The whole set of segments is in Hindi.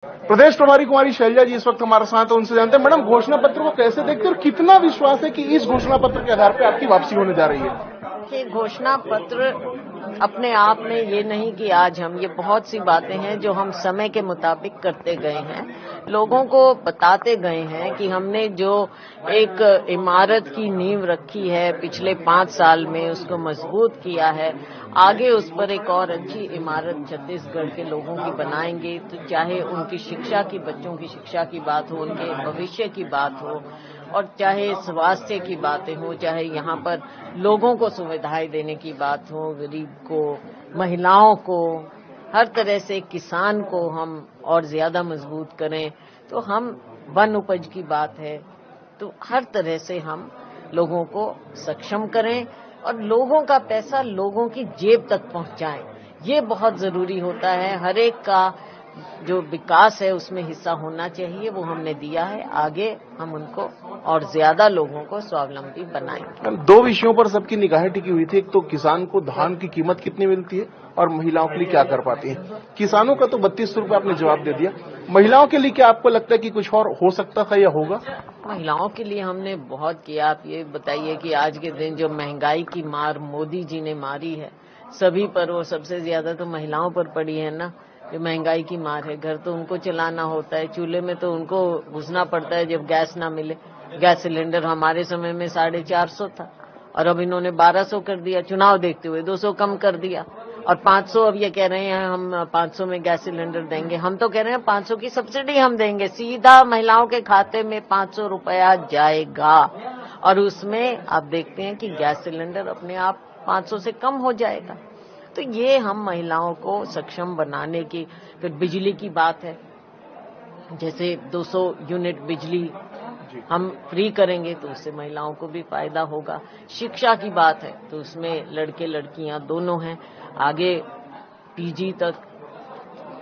प्रदेश प्रभारी कुमारी शैलजा जी इस वक्त हमारे साथ हैं, उनसे जानते हैं। मैडम, घोषणा पत्र को कैसे देखते हैं और कितना विश्वास है कि इस घोषणा पत्र के आधार पर आपकी वापसी होने जा रही है? कि घोषणा पत्र अपने आप में ये नहीं कि आज हम, ये बहुत सी बातें हैं जो हम समय के मुताबिक करते गए हैं, लोगों को बताते गए हैं कि हमने जो एक इमारत की नींव रखी है पिछले 5 साल में, उसको मजबूत किया है। आगे उस पर एक और अच्छी इमारत छत्तीसगढ़ के लोगों की बनाएंगे, तो चाहे उनकी शिक्षा की, बच्चों की शिक्षा की बात हो, उनके भविष्य की बात हो, और चाहे स्वास्थ्य की बातें हो, चाहे यहाँ पर लोगों को सुविधाएं देने की बात हो, गरीब को, महिलाओं को, हर तरह से किसान को हम और ज्यादा मजबूत करें, तो हम वन उपज की बात है, तो हर तरह से हम लोगों को सक्षम करें और लोगों का पैसा लोगों की जेब तक पहुंचाएं। ये बहुत जरूरी होता है। हर एक का जो विकास है उसमें हिस्सा होना चाहिए, वो हमने दिया है। आगे हम उनको और ज्यादा लोगों को स्वावलंबी बनाएंगे। 2 विषयों पर सबकी निगाहें टिकी हुई थी। एक तो किसान को धान की कीमत कितनी मिलती है और महिलाओं के लिए क्या कर पाती है। किसानों का तो 32 रुपए आपने जवाब दे दिया। महिलाओं के लिए क्या आपको लगता है कि कुछ और हो सकता था या होगा? महिलाओं के लिए हमने बहुत किया। आप ये बताइए कि आज के दिन जो महंगाई की मार मोदी जी ने मारी है सभी पर, वो सबसे ज्यादा तो महिलाओं पर पड़ी है ना। जो महंगाई की मार है, घर तो उनको चलाना होता है, चूल्हे में तो उनको घुसना पड़ता है जब गैस ना मिले। गैस सिलेंडर हमारे समय में 450 था और अब इन्होंने 1200 कर दिया, चुनाव देखते हुए 200 कम कर दिया, और 500 अब ये कह रहे हैं हम 500 में गैस सिलेंडर देंगे। हम तो कह रहे हैं 500 की सब्सिडी हम देंगे, सीधा महिलाओं के खाते में 500 रुपया जाएगा, और उसमें आप देखते हैं कि गैस सिलेंडर अपने आप 500 से कम हो जाएगा। तो ये हम महिलाओं को सक्षम बनाने की। फिर बिजली की बात है, जैसे 200 यूनिट बिजली हम फ्री करेंगे तो उससे महिलाओं को भी फायदा होगा। शिक्षा की बात है तो उसमें लड़के लड़कियां दोनों हैं। आगे पीजी तक,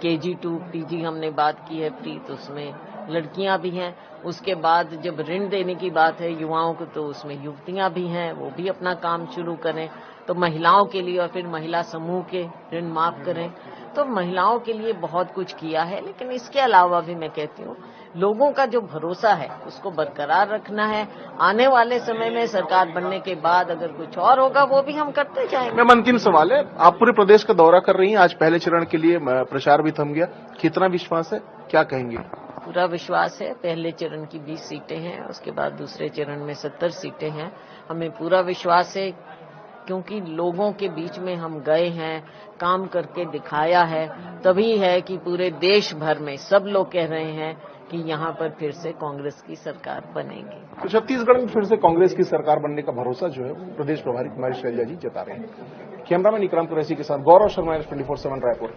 केजी टू पीजी हमने बात की है फ्री, तो उसमें लड़कियां भी हैं। उसके बाद जब ऋण देने की बात है युवाओं को, तो उसमें युवतियां भी हैं, वो भी अपना काम शुरू करें। तो महिलाओं के लिए, और फिर महिला समूह के ऋण माफ करें। तो महिलाओं के लिए बहुत कुछ किया है। लेकिन इसके अलावा भी मैं कहती हूँ, लोगों का जो भरोसा है उसको बरकरार रखना है। आने वाले समय में सरकार बनने के बाद अगर कुछ और होगा वो भी हम करते जाएंगे। मैम, अंतिम सवाल है, आप पूरे प्रदेश का दौरा कर रही हैं, आज पहले चरण के लिए प्रचार भी थम गया, कितना विश्वास है, क्या कहेंगे? पूरा विश्वास है। पहले चरण की 20 सीटें हैं, उसके बाद दूसरे चरण में 70 सीटें हैं। हमें पूरा विश्वास है क्योंकि लोगों के बीच में हम गए हैं, काम करके दिखाया है, तभी है कि पूरे देश भर में सब लोग कह रहे हैं कि यहाँ पर फिर से कांग्रेस की सरकार बनेगी। तो छत्तीसगढ़ में फिर से कांग्रेस की सरकार बनने का भरोसा जो है प्रदेश प्रभारी कुमारी शैलजा जी जता रहे हैं। कैमरामैन इकराम कुरैशी के साथ गौरव शर्मा, 24/7 रायपुर।